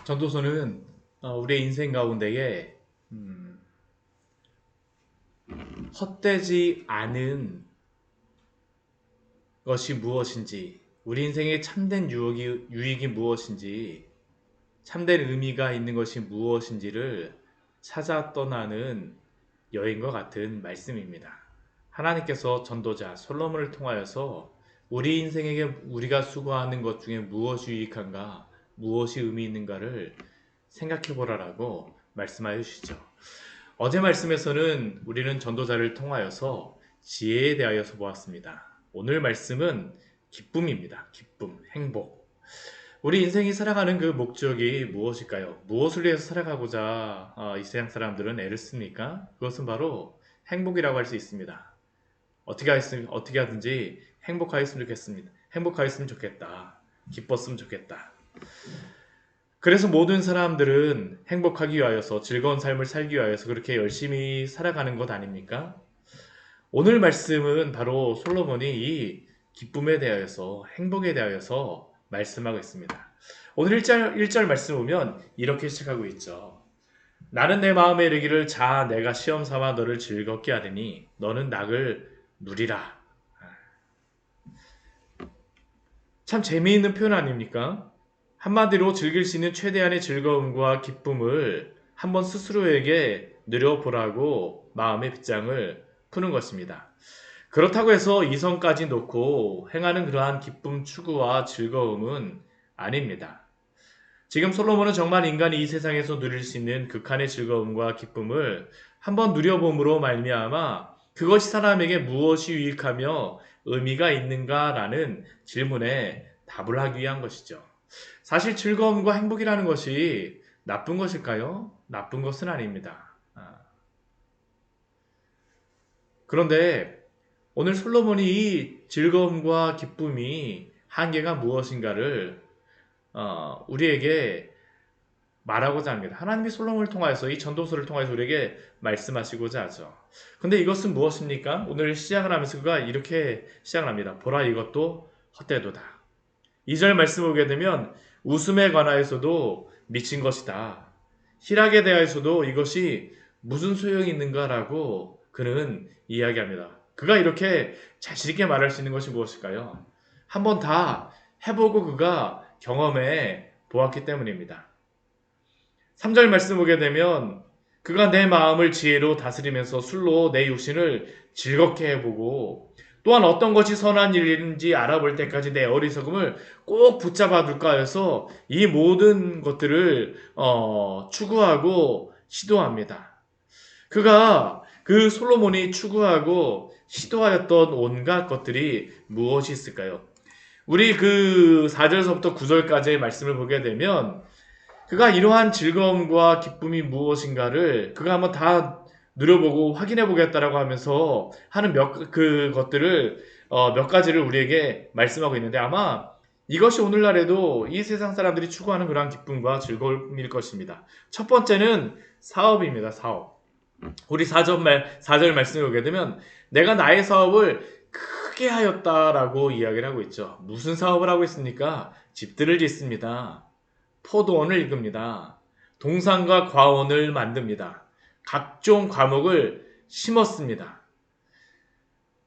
전도서는 우리의 인생 가운데에 음, 헛되지 않은 것이 무엇인지, 우리 인생의 참된 유익이 무엇인지, 참된 의미가 있는 것이 무엇인지를 찾아 떠나는 여행과 같은 말씀입니다. 하나님께서 전도자 솔로몬을 통하여서 우리 인생에게 우리가 수고하는 것 중에 무엇이 유익한가, 무엇이 의미 있는가를 생각해 보라라고 말씀하여 주시죠. 어제 말씀에서는 우리는 전도자를 통하여서 지혜에 대하여서 보았습니다. 오늘 말씀은 기쁨입니다. 기쁨, 행복. 우리 인생이 살아가는 그 목적이 무엇일까요? 무엇을 위해서 살아가고자 이 세상 사람들은 애를 씁니까? 그것은 바로 행복이라고 할 수 있습니다. 어떻게 하든지 행복하였으면 좋겠습니다. 행복하였으면 좋겠다. 기뻤으면 좋겠다. 그래서 모든 사람들은 행복하기 위하여서 즐거운 삶을 살기 위하여서 그렇게 열심히 살아가는 것 아닙니까? 오늘 말씀은 바로 솔로몬이 이 기쁨에 대하여서 행복에 대하여서 말씀하고 있습니다. 오늘 1절 말씀 보면 이렇게 시작하고 있죠. 나는 내 마음에 이르기를 자 내가 시험 삼아 너를 즐겁게 하리니 너는 낙을 누리라. 참 재미있는 표현 아닙니까? 한마디로 즐길 수 있는 최대한의 즐거움과 기쁨을 한번 스스로에게 누려보라고 마음의 빗장을 푸는 것입니다. 그렇다고 해서 이성까지 놓고 행하는 그러한 기쁨 추구와 즐거움은 아닙니다. 지금 솔로몬은 정말 인간이 이 세상에서 누릴 수 있는 극한의 즐거움과 기쁨을 한번 누려봄으로 말미암아 그것이 사람에게 무엇이 유익하며 의미가 있는가라는 질문에 답을 하기 위한 것이죠. 사실 즐거움과 행복이라는 것이 나쁜 것일까요? 나쁜 것은 아닙니다. 그런데 오늘 솔로몬이 이 즐거움과 기쁨이 한계가 무엇인가를 우리에게 말하고자 합니다. 하나님이 솔로몬을 통하여서 이 전도서를 통해서 우리에게 말씀하시고자 하죠. 근데 이것은 무엇입니까? 오늘 시작을 하면서 그가 이렇게 시작을 합니다. 보라 이것도 헛되도다. 2절 말씀 보게 되면 웃음에 관하여서도 미친 것이다. 희락에 대하여서도 이것이 무슨 소용이 있는가라고 그는 이야기합니다. 그가 이렇게 자신 있게 말할 수 있는 것이 무엇일까요? 한번 다 해보고 그가 경험해 보았기 때문입니다. 3절 말씀 보게 되면 그가 내 마음을 지혜로 다스리면서 술로 내 육신을 즐겁게 해보고 또한 어떤 것이 선한 일인지 알아볼 때까지 내 어리석음을 꼭 붙잡아 둘까 해서 이 모든 것들을 추구하고 시도합니다. 그가 그 솔로몬이 추구하고 시도하였던 온갖 것들이 무엇이 있을까요? 우리 그 4절서부터 9절까지의 말씀을 보게 되면 그가 이러한 즐거움과 기쁨이 무엇인가를 그가 한번 다 누려보고 확인해 보겠다라고 하면서 하는 것들을 몇 가지를 우리에게 말씀하고 있는데 아마 이것이 오늘날에도 이 세상 사람들이 추구하는 그러한 기쁨과 즐거움일 것입니다. 첫 번째는 사업입니다. 사업. 우리 4절 말씀을 보게 되면 내가 나의 사업을 크게 하였다라고 이야기를 하고 있죠. 무슨 사업을 하고 있습니까? 집들을 짓습니다. 포도원을 읽습니다. 동산과 과원을 만듭니다. 각종 과목을 심었습니다.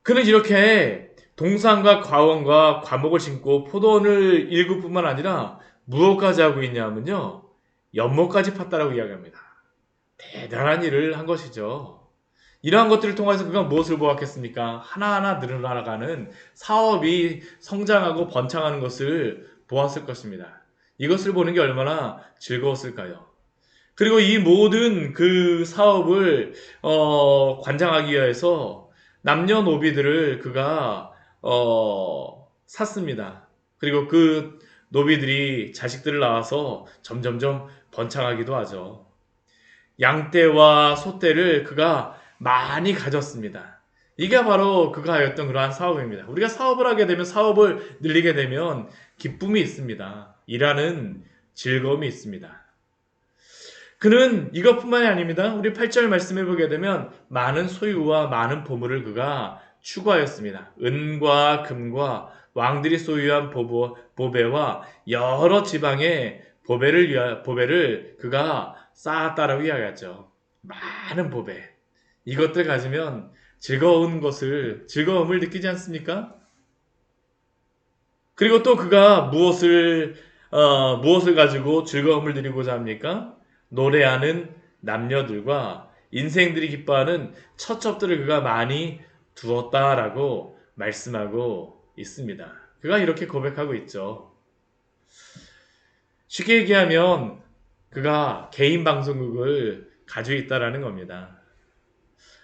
그는 이렇게 동산과 과원과 과목을 심고 포도원을 읽을 뿐만 아니라 무엇까지 하고 있냐면요. 연못까지 팠다라고 이야기합니다. 대단한 일을 한 것이죠. 이러한 것들을 통해서 그가 무엇을 보았겠습니까? 하나하나 늘어나가는 사업이 성장하고 번창하는 것을 보았을 것입니다. 이것을 보는 게 얼마나 즐거웠을까요? 그리고 이 모든 그 사업을 관장하기 위해서 남녀노비들을 그가 샀습니다. 그리고 그 노비들이 자식들을 낳아서 점점점 번창하기도 하죠. 양떼와 소떼를 그가 많이 가졌습니다. 이게 바로 그가 하였던 그러한 사업입니다. 우리가 사업을 하게 되면 사업을 늘리게 되면 기쁨이 있습니다. 일하는 즐거움이 있습니다. 그는 이것뿐만이 아닙니다. 우리 8절 말씀해 보게 되면 많은 소유와 많은 보물을 그가 추구하였습니다. 은과 금과 왕들이 소유한 보배와 여러 지방의 보배를 그가 쌓았다라고 이야기하죠. 많은 보배. 이것들 가지면 즐거움을 느끼지 않습니까? 그리고 또 그가 무엇을 가지고 즐거움을 누리고자 합니까? 노래하는 남녀들과 인생들이 기뻐하는 처첩들을 그가 많이 두었다라고 말씀하고 있습니다. 그가 이렇게 고백하고 있죠. 쉽게 얘기하면 그가 개인 방송국을 가지고 있다라는 겁니다.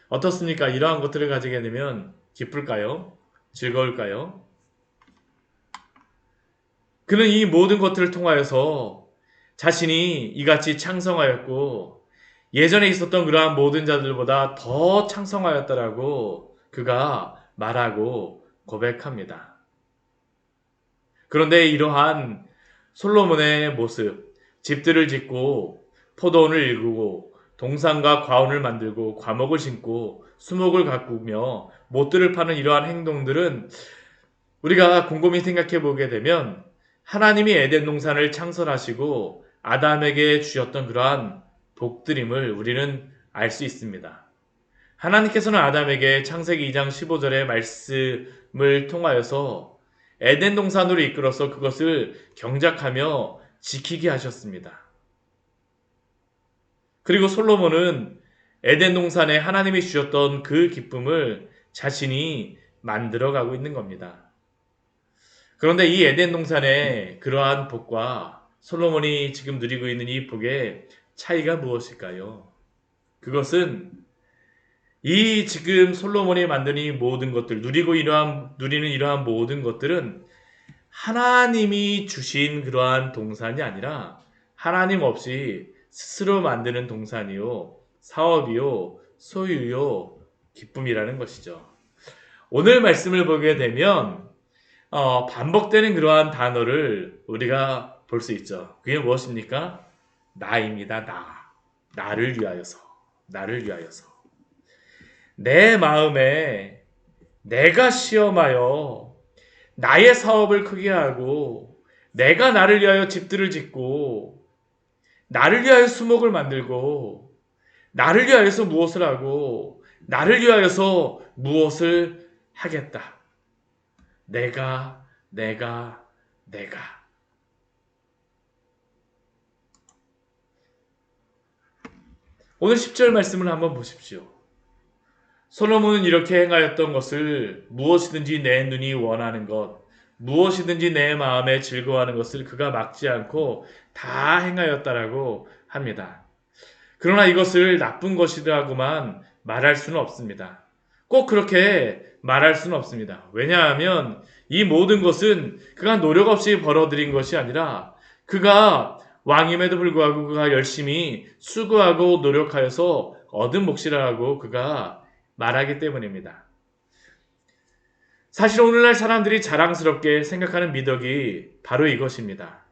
어떻습니까? 이러한 것들을 가지게 되면 기쁠까요? 즐거울까요? 그는 이 모든 것들을 통하여서 자신이 이같이 창성하였고 예전에 있었던 그러한 모든 자들보다 더 창성하였다라고 그가 말하고 고백합니다. 그런데 이러한 솔로몬의 모습, 집들을 짓고 포도원을 일구고 동산과 과원을 만들고 과목을 심고 수목을 가꾸며 못들을 파는 이러한 행동들은 우리가 곰곰이 생각해 보게 되면 하나님이 에덴 동산을 창설하시고 아담에게 주셨던 그러한 복드림을 우리는 알 수 있습니다. 하나님께서는 아담에게 창세기 2장 15절의 말씀을 통하여서 에덴 동산으로 이끌어서 그것을 경작하며 지키게 하셨습니다. 그리고 솔로몬은 에덴 동산에 하나님이 주셨던 그 기쁨을 자신이 만들어가고 있는 겁니다. 그런데 이 에덴 동산의 그러한 복과 솔로몬이 지금 누리고 있는 이 복의 차이가 무엇일까요? 그것은 이 지금 솔로몬이 만든 이 모든 것들, 누리는 이러한 모든 것들은 하나님이 주신 그러한 동산이 아니라 하나님 없이 스스로 만드는 동산이요, 사업이요, 소유요, 기쁨이라는 것이죠. 오늘 말씀을 보게 되면 반복되는 그러한 단어를 우리가 볼 수 있죠. 그게 무엇입니까? 나입니다. 나를 위하여서. 나를 위하여서. 내 마음에 내가 시험하여 나의 사업을 크게 하고 내가 나를 위하여 집들을 짓고 나를 위하여 수목을 만들고 나를 위하여서 무엇을 하고 나를 위하여서 무엇을 하겠다. 내가. 오늘 10절 말씀을 한번 보십시오. 솔로몬은 이렇게 행하였던 것을 무엇이든지 내 눈이 원하는 것, 무엇이든지 내 마음에 즐거워하는 것을 그가 막지 않고 다 행하였다라고 합니다. 그러나 이것을 나쁜 것이라고만 말할 수는 없습니다. 꼭 그렇게 말할 수는 없습니다. 왜냐하면 이 모든 것은 그가 노력 없이 벌어들인 것이 아니라 그가 왕임에도 불구하고 그가 열심히 수고하고 노력하여서 얻은 몫이라고 그가 말하기 때문입니다. 사실 오늘날 사람들이 자랑스럽게 생각하는 미덕이 바로 이것입니다.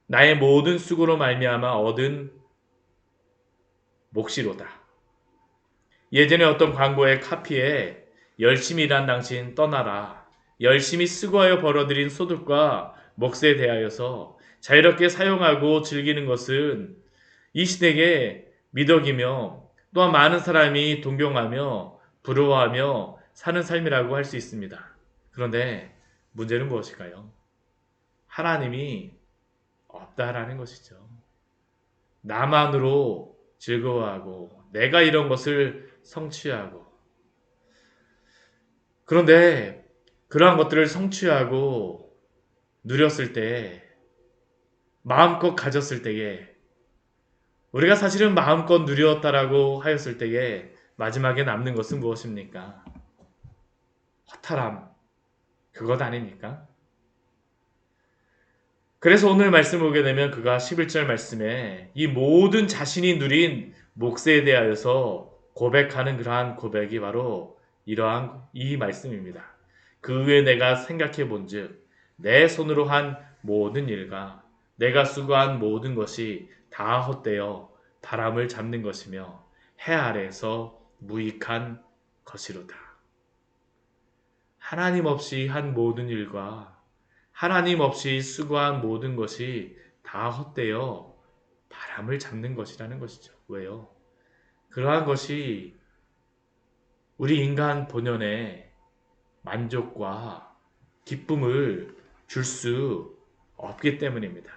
나의 모든 수고로 말미암아 얻은 몫이로다. 예전에 어떤 광고의 카피에 열심히 일한 당신 떠나라. 열심히 수고하여 벌어들인 소득과 몫에 대하여서 자유롭게 사용하고 즐기는 것은 이 시대의 미덕이며 또한 많은 사람이 동경하며 부러워하며 사는 삶이라고 할 수 있습니다. 그런데 문제는 무엇일까요? 하나님이 없다라는 것이죠. 나만으로 즐거워하고 내가 이런 것을 성취하고 그런데 그러한 것들을 성취하고 누렸을 때 마음껏 가졌을 때에 우리가 사실은 마음껏 누렸다라고 하였을 때에 마지막에 남는 것은 무엇입니까? 허탈함. 그것 아닙니까? 그래서 오늘 말씀 보게 되면 그가 11절 말씀에 이 모든 자신이 누린 몫에 대하여서 고백하는 그러한 고백이 바로 이러한 이 말씀입니다. 그 후에 내가 생각해 본즉 내 손으로 한 모든 일과 내가 수고한 모든 것이 다 헛되어 바람을 잡는 것이며 해 아래에서 무익한 것이로다. 하나님 없이 한 모든 일과 하나님 없이 수고한 모든 것이 다 헛되어 바람을 잡는 것이라는 것이죠. 왜요? 그러한 것이 우리 인간 본연의 만족과 기쁨을 줄 수 없기 때문입니다.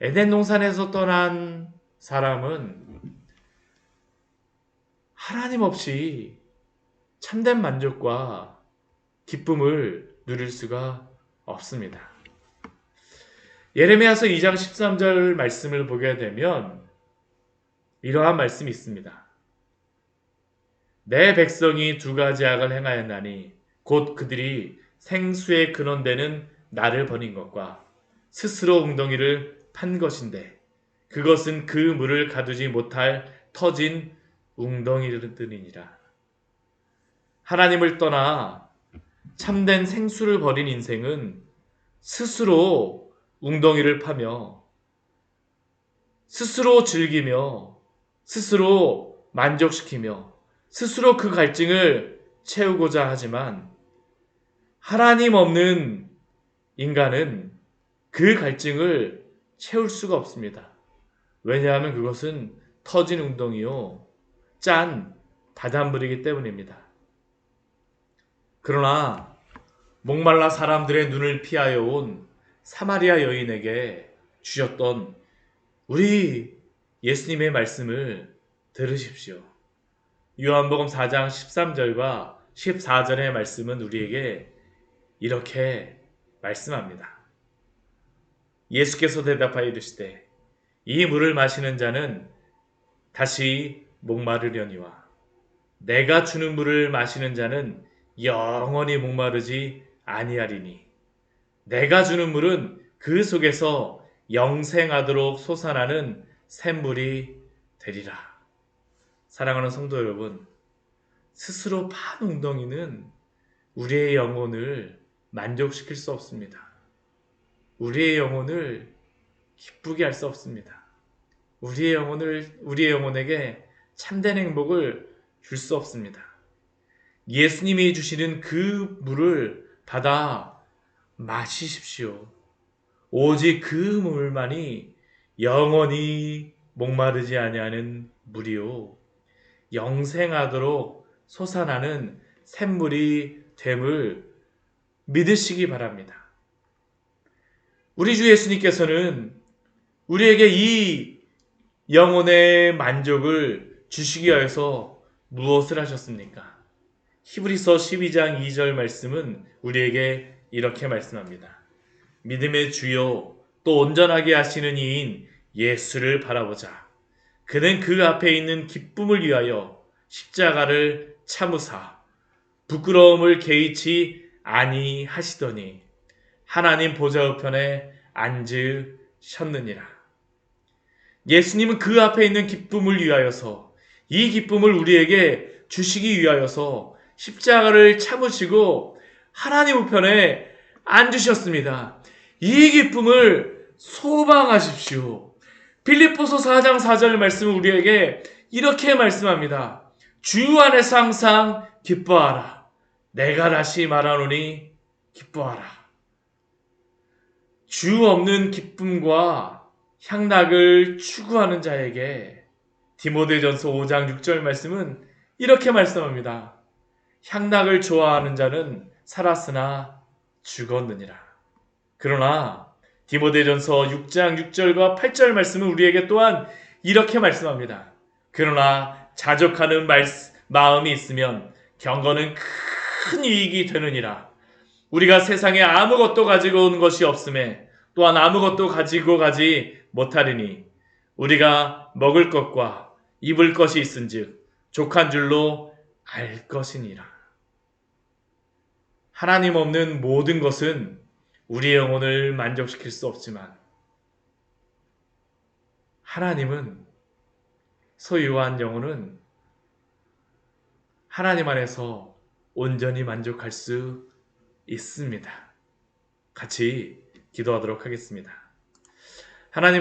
에덴 동산에서 떠난 사람은 하나님 없이 참된 만족과 기쁨을 누릴 수가 없습니다. 예레미야서 2장 13절 말씀을 보게 되면 이러한 말씀이 있습니다. 내 백성이 두 가지 악을 행하였나니 곧 그들이 생수의 근원되는 나를 버린 것과 스스로 웅덩이를 판 것인데 그것은 그 물을 가두지 못할 터진 웅덩이들이니라. 하나님을 떠나 참된 생수를 버린 인생은 스스로 웅덩이를 파며 스스로 즐기며 스스로 만족시키며 스스로 그 갈증을 채우고자 하지만 하나님 없는 인간은 그 갈증을 채울 수가 없습니다. 왜냐하면 그것은 터진 웅덩이요 짠 바닷물이기 때문입니다. 그러나 목말라 사람들의 눈을 피하여 온 사마리아 여인에게 주셨던 우리 예수님의 말씀을 들으십시오. 요한복음 4장 13절과 14절의 말씀은 우리에게 이렇게 말씀합니다. 예수께서 대답하여 이르시되 이 물을 마시는 자는 다시 목마르려니와 내가 주는 물을 마시는 자는 영원히 목마르지 아니하리니 내가 주는 물은 그 속에서 영생하도록 솟아나는 샘물이 되리라. 사랑하는 성도 여러분, 스스로 판 웅덩이는 우리의 영혼을 만족시킬 수 없습니다. 우리의 영혼을 기쁘게 할 수 없습니다. 우리의 영혼에게 참된 행복을 줄 수 없습니다. 예수님이 주시는 그 물을 받아 마시십시오. 오직 그 물만이 영원히 목마르지 아니하는 물이요 영생하도록 솟아나는 샘물이 됨을 믿으시기 바랍니다. 우리 주 예수님께서는 우리에게 이 영혼의 만족을 주시기 위해서 무엇을 하셨습니까? 히브리서 12장 2절 말씀은 우리에게 이렇게 말씀합니다. 믿음의 주요 또 온전하게 하시는 이인 예수를 바라보자. 그는 그 앞에 있는 기쁨을 위하여 십자가를 참으사 부끄러움을 개의치 아니하시더니 하나님 보좌 우편에 앉으셨느니라. 예수님은 그 앞에 있는 기쁨을 위하여서 이 기쁨을 우리에게 주시기 위하여서 십자가를 참으시고 하나님 우편에 앉으셨습니다. 이 기쁨을 소망하십시오. 빌립보서 4장 4절 말씀은 우리에게 이렇게 말씀합니다. 주 안에서 항상 기뻐하라. 내가 다시 말하노니 기뻐하라. 주 없는 기쁨과 향락을 추구하는 자에게 디모데전서 5장 6절 말씀은 이렇게 말씀합니다. 향락을 좋아하는 자는 살았으나 죽었느니라. 그러나 디모데전서 6장 6절과 8절 말씀은 우리에게 또한 이렇게 말씀합니다. 그러나 자족하는 마음이 있으면 경건은 큰 이익이 되느니라. 우리가 세상에 아무것도 가지고 온 것이 없음에 또한 아무것도 가지고 가지 못하리니 우리가 먹을 것과 입을 것이 있은즉 족한 줄로 알 것이니라. 하나님 없는 모든 것은 우리의 영혼을 만족시킬 수 없지만 하나님은 소유한 영혼은 하나님 안에서 온전히 만족할 수 있습니다. 같이 기도하도록 하겠습니다. 하나님